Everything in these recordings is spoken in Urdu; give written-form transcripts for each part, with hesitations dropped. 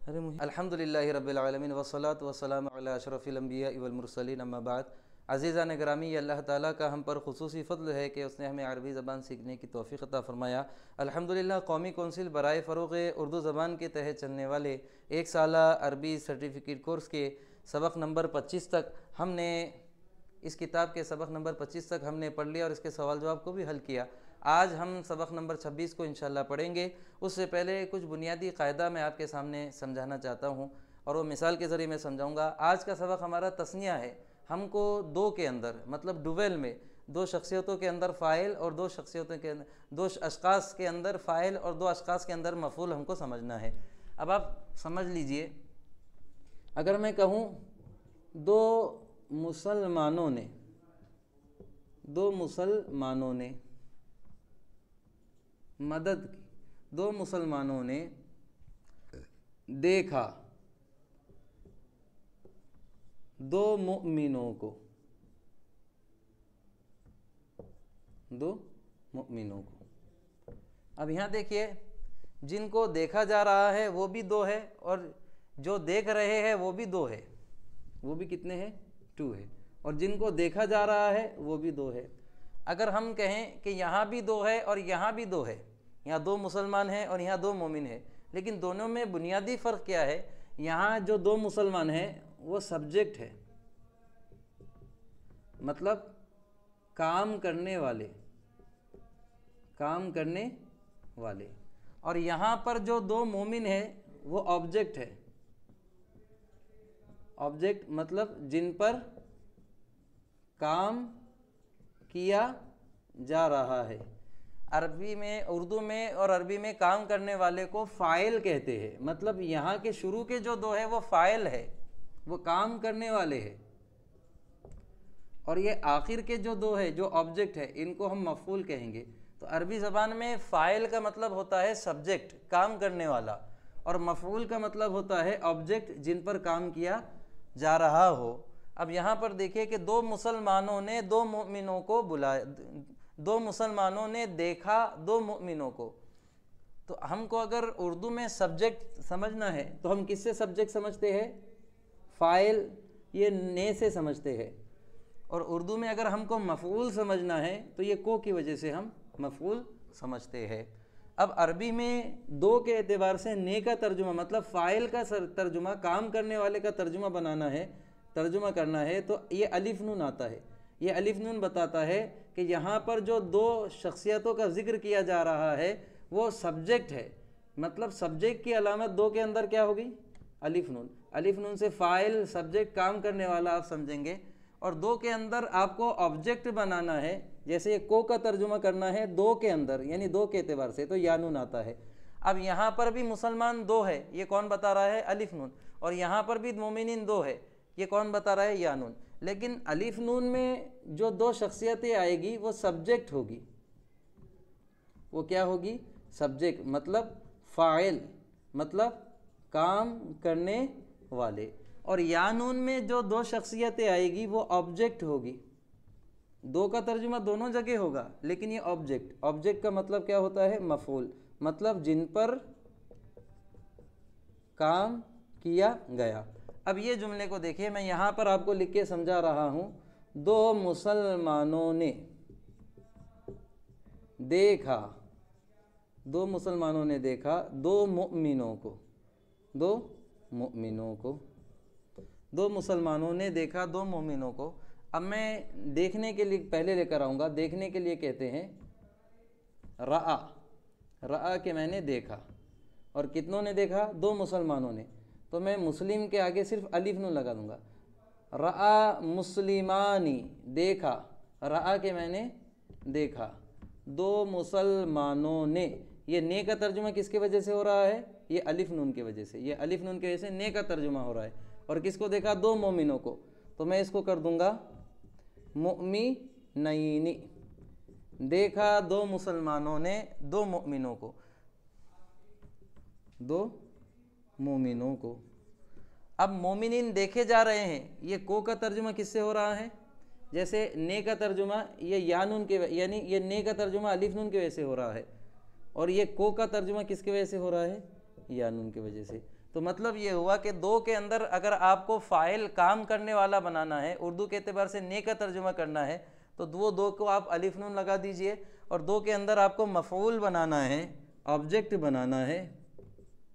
الحمدللہ رب العالمین والصلاة والسلام علی اشرف الانبیاء والمرسلین اما بعد۔ عزیزان گرامی، اللہ تعالیٰ کا ہم پر خصوصی فضل ہے کہ اس نے ہمیں عربی زبان سیکھنے کی توفیق عطا فرمایا۔ الحمدللہ قومی کونسل برائے فروغ اردو زبان کے تحت چلنے والے ایک سالہ عربی سرٹیفکیٹ کورس کے سبق نمبر 25 تک ہم نے اس کتاب کے سبق نمبر 25 تک ہم نے پڑھ لیا اور اس کے سوال جواب کو بھی حل کیا۔ آج ہم سبق نمبر 26 کو انشاءاللہ پڑھیں گے۔ اس سے پہلے کچھ بنیادی قاعدہ میں آپ کے سامنے سمجھانا چاہتا ہوں اور وہ مثال کے ذریعے میں سمجھاؤں گا۔ آج کا سبق ہمارا تثنیہ ہے۔ ہم کو دو کے اندر مطلب ڈویل میں دو شخصیتوں کے اندر فاعل اور دو شخصیتوں کے اندر دو اشخاص کے اندر فاعل اور دو اشخاص کے اندر مفعول ہم کو سمجھنا ہے۔ اب آپ سمجھ لیجئے، اگر میں کہوں دو مسلمانوں نے مدد کی، دو مسلمانوں نے دیکھا دو مؤمنوں کو، اب یہاں دیکھیے، جن کو دیکھا جا رہا ہے وہ بھی دو ہے اور جو دیکھ رہے ہیں وہ بھی دو ہے، وہ بھی کتنے ہیں؟ 2 ہے، اور جن کو دیکھا جا رہا ہے وہ بھی دو ہے۔ اگر ہم کہیں کہ یہاں بھی دو ہے اور یہاں بھی دو ہے، یہاں دو مسلمان ہیں اور یہاں دو مومن ہیں، لیکن دونوں میں بنیادی فرق کیا ہے؟ یہاں جو دو مسلمان ہیں وہ سبجیکٹ ہے، مطلب کام کرنے والے، اور یہاں پر جو دو مومن ہیں وہ آبجیکٹ ہے۔ آبجیکٹ مطلب جن پر کام کیا جا رہا ہے۔ عربی میں، اردو میں اور عربی میں کام کرنے والے کو فاعل کہتے ہیں، مطلب یہاں کے شروع کے جو دو ہے وہ فاعل ہے، وہ کام کرنے والے ہیں، اور یہ آخر کے جو دو ہے جو آبجیکٹ ہے ان کو ہم مفعول کہیں گے۔ تو عربی زبان میں فاعل کا مطلب ہوتا ہے سبجیکٹ، کام کرنے والا، اور مفعول کا مطلب ہوتا ہے آبجیکٹ جن پر کام کیا جا رہا ہو۔ اب یہاں پر دیکھیں کہ دو مسلمانوں نے دو مؤمنوں کو بلایا، دو مسلمانوں نے دیکھا دو مؤمنوں کو۔ تو ہم کو اگر اردو میں سبجیکٹ سمجھنا ہے تو ہم کس سے سبجیکٹ سمجھتے ہیں؟ فاعل، یہ نے سے سمجھتے ہیں، اور اردو میں اگر ہم کو مفعول سمجھنا ہے تو یہ کو کی وجہ سے ہم مفعول سمجھتے ہیں۔ اب عربی میں دو کے اعتبار سے نے کا ترجمہ مطلب فاعل کا ترجمہ، کام کرنے والے کا ترجمہ بنانا ہے، ترجمہ کرنا ہے، تو یہ الف نون آتا ہے۔ یہ الف نون بتاتا ہے کہ یہاں پر جو دو شخصیتوں کا ذکر کیا جا رہا ہے وہ سبجیکٹ ہے، مطلب سبجیکٹ کی علامت دو کے اندر کیا ہوگی؟ الف نون۔ الف نون سے فاعل، سبجیکٹ، کام کرنے والا آپ سمجھیں گے، اور دو کے اندر آپ کو آبجیکٹ بنانا ہے، جیسے یہ کو کا ترجمہ کرنا ہے دو کے اندر، یعنی دو کے اعتبار سے، تو یا نون آتا ہے۔ اب یہاں پر بھی مسلمان دو ہے، یہ کون بتا رہا ہے؟ الف نون، اور یہاں پر بھی مومنین دو ہے، یہ کون بتا رہا ہے؟ یا نون۔ لیکن الف نون میں جو دو شخصیتیں آئے گی وہ سبجیکٹ ہوگی، وہ کیا ہوگی؟ سبجیکٹ، مطلب فاعل، مطلب کام کرنے والے، اور یا نون میں جو دو شخصیتیں آئے گی وہ آبجیکٹ ہوگی۔ دو کا ترجمہ دونوں جگہ ہوگا، لیکن یہ آبجیکٹ کا مطلب کیا ہوتا ہے؟ مفعول، مطلب جن پر کام کیا گیا۔ اب یہ جملے کو دیکھیے، میں یہاں پر آپ کو لکھ کے سمجھا رہا ہوں، دو مسلمانوں نے دیکھا، دو مسلمانوں نے دیکھا دو مؤمنوں کو، دو مسلمانوں نے دیکھا دو مومنوں کو۔ اب میں دیکھنے کے لیے پہلے لے کر آؤں گا، دیکھنے کے لیے کہتے ہیں رأى کہ میں نے دیکھا، اور کتنوں نے دیکھا؟ دو مسلمانوں نے، تو میں مسلم کے آگے صرف الف نون لگا دوں گا۔ رأى مسلمانی، دیکھا، رأى کہ میں نے دیکھا دو مسلمانوں نے، یہ نے کا ترجمہ کس کی وجہ سے ہو رہا ہے؟ یہ الف نون کی وجہ سے، یہ الف نون کی وجہ سے نے کا ترجمہ ہو رہا ہے، اور کس کو دیکھا؟ دو مومنوں کو، تو میں اس کو کر دوں گا مؤمنین، دیکھا دو مسلمانوں نے دو مومنوں کو، اب مومنین دیکھے جا رہے ہیں، یہ کو کا ترجمہ کس سے ہو رہا ہے؟ جیسے نے کا ترجمہ یہ یا نون کے، یعنی یہ نے کا ترجمہ الف نون کی وجہ سے ہو رہا ہے، اور یہ کو کا ترجمہ کس کی وجہ سے ہو رہا ہے؟ یا نون کی وجہ سے۔ تو مطلب یہ ہوا کہ دو کے اندر اگر آپ کو فاعل کام کرنے والا بنانا ہے، اردو کے اعتبار سے نے کا ترجمہ کرنا ہے، تو وہ دو کو آپ الف نون لگا دیجئے، اور دو کے اندر آپ کو مفعول بنانا ہے، آبجیکٹ بنانا ہے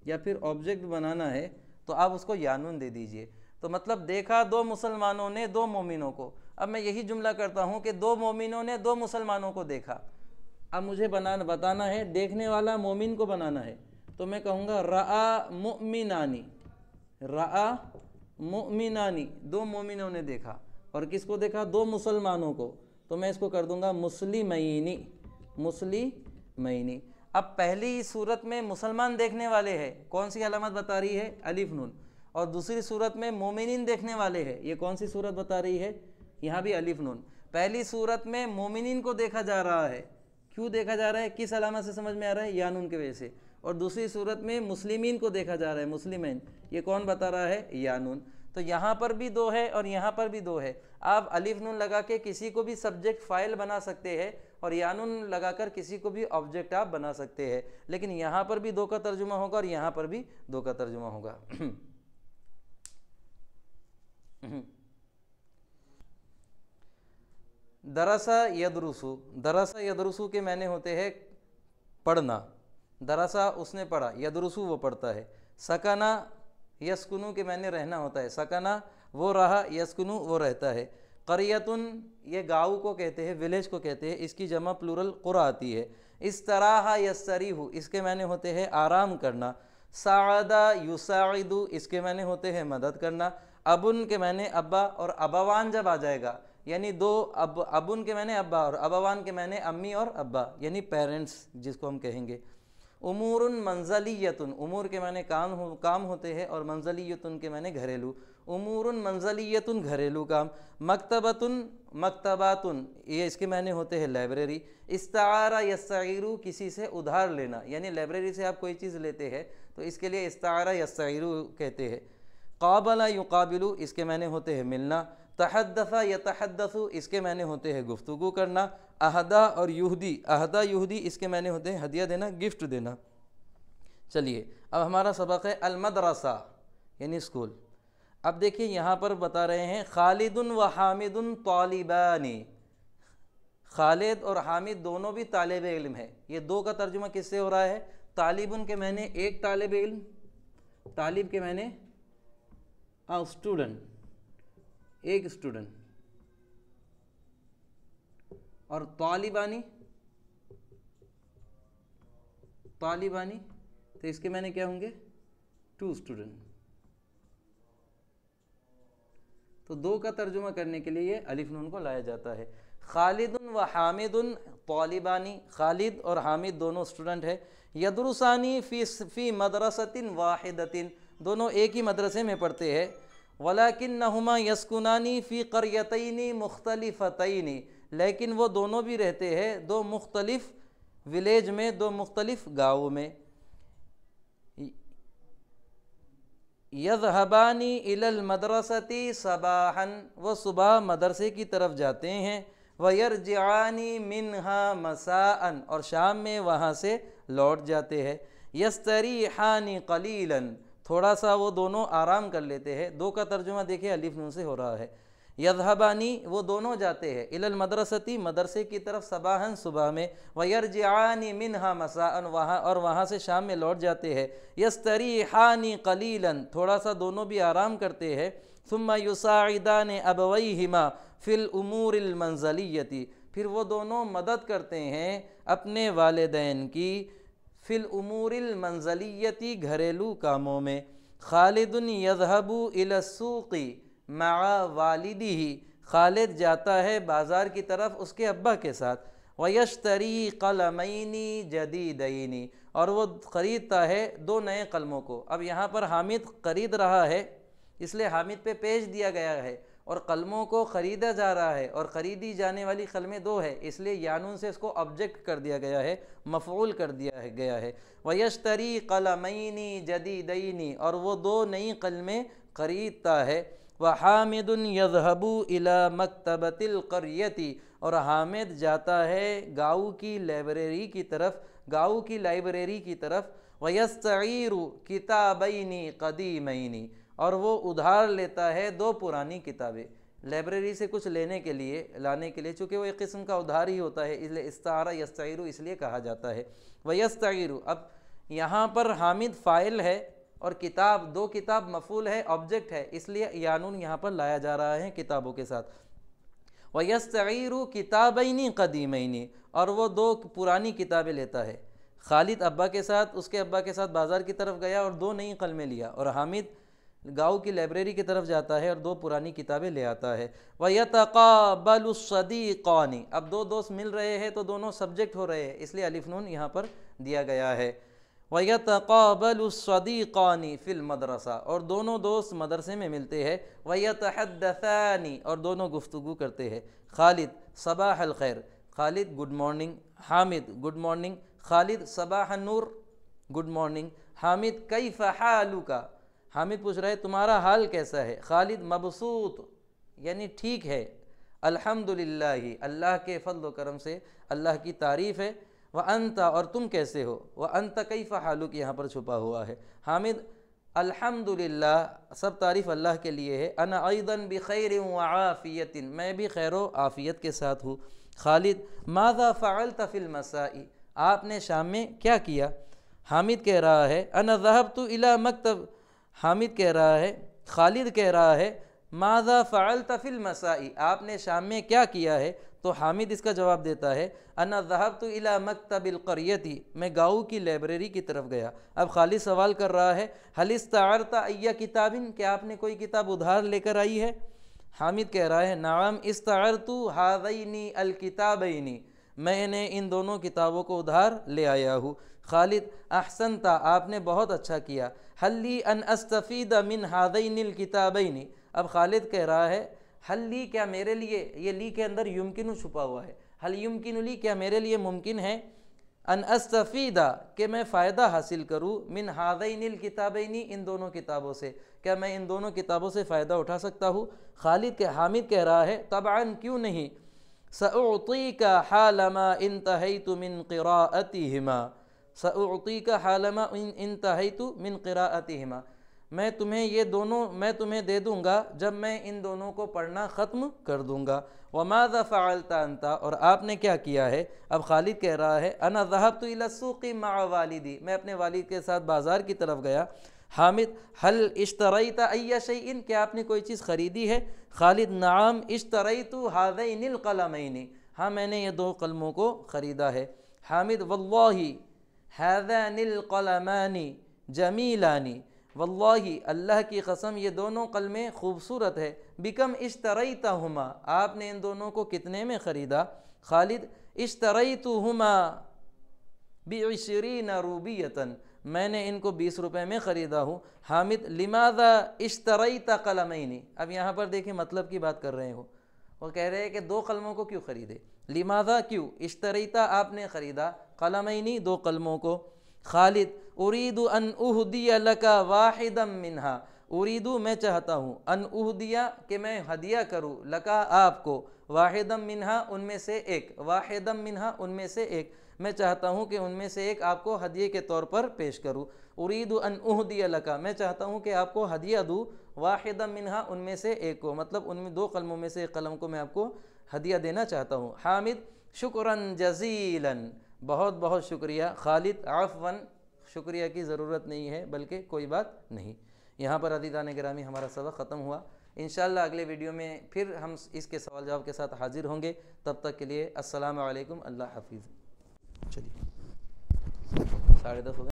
یا پھر آبجیکٹ بنانا ہے، تو آپ اس کو یا نون دے دیجئے۔ تو مطلب دیکھا دو مسلمانوں نے دو مومنوں کو۔ اب میں یہی جملہ کرتا ہوں کہ دو مومنوں نے دو مسلمانوں کو دیکھا۔ اب مجھے بتانا ہے دیکھنے والا مومن کو بنانا ہے، تو میں کہوں گا رأى مؤمنانی، رأى مؤمنانی، دو مومنوں نے دیکھا۔ اور کس کو دیکھا؟ دو مسلمانوں کو، تو میں اس کو کر دوں گا مسلمینی، مسلمینی۔ اب پہلی صورت میں مسلمان دیکھنے والے ہیں، کون سی علامت بتا رہی ہے؟ الف نون۔ اور دوسری صورت میں مومنین دیکھنے والے ہیں، یہ کون سی صورت بتا رہی ہے؟ یہاں بھی الف نون۔ پہلی صورت میں مومنین کو دیکھا جا رہا ہے، کیوں دیکھا جا رہا ہے؟ کس علامت سے سمجھ میں آ رہا ہے؟ یا نون کی وجہ سے۔ اور دوسری صورت میں مسلمین کو دیکھا جا رہا ہے، مسلمین، یہ کون بتا رہا ہے؟ یا نون۔ تو یہاں پر بھی دو ہے اور یہاں پر بھی دو ہے۔ آپ الف نون لگا کے کسی کو بھی سبجیکٹ فاعل بنا سکتے ہیں، اور یا نون لگا کر کسی کو بھی آبجیکٹ آپ بنا سکتے ہیں، لیکن یہاں پر بھی دو کا ترجمہ ہوگا اور یہاں پر بھی دو کا ترجمہ ہوگا۔ درسا یدرسو، درسا یدرسو کے معنی ہوتے ہیں پڑھنا، درسا اس نے پڑھا، یدرسو وہ پڑھتا ہے۔ سکنا یسکنو کے معنی رہنا ہوتا ہے، سکنا وہ رہا، یسکنو وہ رہتا ہے۔ قریتن یہ گاؤں کو کہتے ہیں، ولیج کو کہتے ہیں، اس کی جمع پلورل قرى آتی ہے۔ استراحا یستریح اس کے معنی ہوتے ہیں آرام کرنا۔ ساعدہ یساعد اس کے معنی ہوتے ہیں مدد کرنا۔ ابن کے معنی ابا، اور ابوان جب آ جائے گا یعنی دو ابن کے معنی ابا اور ابوان کے معنی امی اور ابا، یعنی پیرنٹس جس کو ہم کہیں گے۔ امور منزلیتن امور کے معنی کام ہوتے ہیں، اور منزلیتن کے معنی گھریلو۔ امور منزلیتن گھریلو کام۔ مکتبتن مکتباتن یہ اس کے معنی ہوتے ہیں لائبریری۔ استعارہ یستعیر کسی سے ادھار لینا، یعنی لائبریری سے آپ کوئی چیز لیتے ہیں تو اس کے لیے استعارہ یستعیر کہتے ہیں۔ قابل یقابل اس کے معنی ہوتے ہیں ملنا۔ تحدث یتحدث اس کے معنی ہوتے ہیں گفتگو کرنا۔ اہدا اور یہدی، اہدا یہدی اس کے معنی ہوتے ہیں ہدیہ دینا، گفٹ دینا۔ چلیے اب ہمارا سبق ہے المدرسہ یعنی اسکول۔ اب دیکھیے یہاں پر بتا رہے ہیں خالد و حامد طالبانی، خالد اور حامد دونوں بھی طالب علم ہے۔ یہ دو کا ترجمہ کس سے ہو رہا ہے؟ طالبن کے معنی ایک طالب علم، طالب کے معنی اسٹوڈنٹ، ایک اسٹوڈنٹ، اور طالبانی، طالبانی تو اس کے معنی کیا ہوں گے؟ Two student. تو دو کا ترجمہ کرنے کے لیے الف نون کو لایا جاتا ہے۔ خالد و حامد طالبانی، خالد اور حامد دونوں اسٹوڈنٹ ہے۔ یدرسانی فی مدرسۃ واحدۃ دونوں ایک ہی مدرسے میں پڑھتے ہیں۔ ولیکنہما یسکنانی فی قریتین مختلفتین لیکن وہ دونوں بھی رہتے ہیں دو مختلف ولیج میں، دو مختلف گاؤں میں۔ یذہبانی الی المدرسۃ صباحا وہ صبح مدرسے کی طرف جاتے ہیں۔ ویرجعانی منہا مساء اور شام میں وہاں سے لوٹ جاتے ہیں۔ یستریحانی قلیلا تھوڑا سا وہ دونوں آرام کر لیتے ہیں۔ دو کا ترجمہ دیکھیں الف نون سے ہو رہا ہے۔ یذہبانی وہ دونوں جاتے ہیں، الی المدرسۃ مدرسے کی طرف، صباحا صبح میں، ویرجعانی منہا مساء وہاں سے شام میں لوٹ جاتے ہیں۔ یستریحانی قلیلا تھوڑا سا دونوں بھی آرام کرتے ہیں۔ ثم یساعدان ابویہما فی الامور المنزلیۃ پھر وہ دونوں مدد کرتے ہیں اپنے والدین کی فی الامور المنزلیۃ گھریلو کاموں میں۔ خالد یذہب الی السوق مع والدہ خالد جاتا ہے بازار کی طرف اس کے ابا کے ساتھ۔ ویشتری قلمین جدیدین اور وہ خریدتا ہے دو نئے قلموں کو۔ اب یہاں پر حامد خرید رہا ہے اس لیے حامد پہ پیش دیا گیا ہے، اور قلموں کو خریدا جا رہا ہے، اور خریدی جانے والی قلمیں دو ہے اس لیے یانون سے اس کو آبجیکٹ کر دیا گیا ہے، مفعول کر دیا گیا ہے۔ ویشتری قلمین جدیدین اور وہ دو نئی قلمیں خریدتا ہے۔ وحامد یذہب الی مکتبۃ القریۃ اور حامد جاتا ہے گاؤں کی لائبریری کی طرف، گاؤں کی لائبریری کی طرف۔ وَيَسْتَعِيرُ كِتَابَيْنِ قَدِيمَيْنِ، اور وہ ادھار لیتا ہے دو پرانی کتابیں، لائبریری سے کچھ لانے کے لیے، چونکہ وہ ایک قسم کا ادھار ہی ہوتا ہے، اس لیے استعارہ یستعیر اس لیے کہا جاتا ہے۔ وَيَسْتَعِيرُ، اب یہاں پر حامد فاعل ہے اور کتاب، دو کتاب مفعول ہے، آبجیکٹ ہے، اس لیے یانون یہاں پر لایا جا رہا ہے کتابوں کے ساتھ۔ وَيَسْتَعِيرُ كِتَابَيْنِ قَدِيمَيْنِ، اور وہ دو پرانی کتابیں لیتا ہے۔ خالد ابا کے ساتھ، اس کے ابا کے ساتھ بازار کی طرف گیا اور دو نئی قلمیں لیا، اور حامد گاؤں کی لائبریری کی طرف جاتا ہے اور دو پرانی کتابیں لے آتا ہے۔ وَيَتَقَابَلُ الصَّدِيقَانِ، اب دو دوست مل رہے ہیں تو دونوں سبجیکٹ ہو رہے ہیں، اس لیے الف نون یہاں پر دیا گیا ہے۔ وَيَتَقَابَلُ الصَّدِيقَانِ فِي الْمَدْرَسَةِ، اور دونوں دوست مدرسے میں ملتے ہیں۔ وَيَتَحَدَّثَانِ، اور دونوں گفتگو کرتے ہیں۔ خالد صباح الخیر، Khalid good morning, Hamid good morning, Khalid صباح النور گڈ مارننگ، حامد کیف حالک، حامد پوچھ رہا ہے تمہارا حال کیسا ہے، خالد مبسوط یعنی ٹھیک ہے، الحمدللہ اللہ کے فضل و کرم سے اللہ کی تعریف ہے، وَأَنْتَ، اور تم کیسے ہو، وَأَنْتَ کیف حالک یہاں پر چھپا ہوا ہے۔ حامد الحمدللہ سب تعریف اللہ کے لیے ہے، انا ایضاً بخیر وعافیت، میں بھی خیر و عافیت کے ساتھ ہوں۔ خالد ماذا فعلت فی المساء، آپ نے شام میں کیا کیا؟ حامد کہہ رہا ہے انا ذهبت الی مکتب، حامد کہہ رہا ہے، خالد کہہ رہا ہے ماذا فعلت فی المساء، آپ نے شام میں کیا کیا ہے؟ تو حامد اس کا جواب دیتا ہے انا ذهبت الی مکتب القریۃ، میں گاؤں کی لائبریری کی طرف گیا۔ اب خالد سوال کر رہا ہے هل استعرت ای کتاب، کیا آپ نے کوئی کتاب ادھار لے کر آئی ہے؟ حامد کہہ رہا ہے نعم استعرت هذین الکتابین، میں نے ان دونوں کتابوں کو ادھار لے آیا ہوں۔ خالد احسنت، آپ نے بہت اچھا کیا۔ حل لی ان استفید من هذین الکتابین، اب خالد کہہ رہا ہے حل لی، کیا میرے لیے، یہ لی کے اندر یمکن چھپا ہوا ہے، حل یمکن لی، کیا میرے لیے ممکن ہے، ان استفید، کہ میں فائدہ حاصل کروں، من هذین الکتابین، ان دونوں کتابوں سے، کیا میں ان دونوں کتابوں سے فائدہ اٹھا سکتا ہوں؟ حامد کہہ رہا ہے طبعاً کیوں نہیں، سأعطیک حالما انتہیت من قراءتہما، سأعطیک حالما انتہیت من قراءتہما، میں تمہیں دے دوں گا جب میں ان دونوں کو پڑھنا ختم کر دوں گا۔ وماذا فعلت انت، اور آپ نے کیا کیا ہے؟ اب خالد کہہ رہا ہے انا ذهبت الى السوق مع والدی، میں اپنے والد کے ساتھ بازار کی طرف گیا۔ حامد هل اشتریت ای شیء، کیا آپ نے کوئی چیز خریدی ہے؟ خالد نعم اشتریت هذین القلمین، ہاں میں نے یہ دو قلموں کو خریدا ہے۔ حامد واللہ هذان القلمان جمیلان، واللہ اللہ کی قسم یہ دونوں قلمیں خوبصورت ہے۔ بکم اشتریتہما، آپ نے ان دونوں کو کتنے میں خریدا؟ خالد اشتریتہما ب20 روبیۃ، میں نے ان کو 20 روپے میں خریدا ہوں۔ حامد لماذا اشتریت قلمین، اب یہاں پر دیکھیں مطلب کی بات کر رہے ہو، وہ کہہ رہے ہیں کہ دو قلموں کو کیوں خریدے، لماذا کیوں، اشتریتا آپ نے خریدا، قلمینی دو قلموں کو۔ خالد اريد ان اہدی لک واحدا منہا، اريد میں چاہتا ہوں، ان اہدی کہ میں ہدیہ کروں، لکا آپ کو، واحدا منہا ان میں سے ایک، واحدا منہا ان میں سے ایک، میں چاہتا ہوں کہ ان میں سے ایک آپ کو ہدیے کے طور پر پیش کروں۔ اريد ان اہدی لکا، میں چاہتا ہوں کہ آپ کو ہدیہ دوں، واحدا منہا ان میں سے ایک کو، مطلب ان میں دو قلموں میں سے ایک قلم کو میں آپ کو ہدیہ دینا چاہتا ہوں۔ حامد شکرا جزیلا، بہت بہت شکریہ۔ خالد عفواً، شکریہ کی ضرورت نہیں ہے، بلکہ کوئی بات نہیں۔ یہاں پر عزیزان گرامی ہمارا سبق ختم ہوا، انشاءاللہ اگلے ویڈیو میں پھر ہم اس کے سوال جواب کے ساتھ حاضر ہوں گے، تب تک کے لیے السلام علیکم، اللہ حافظ۔ چلیے 10:30 ہو گئے۔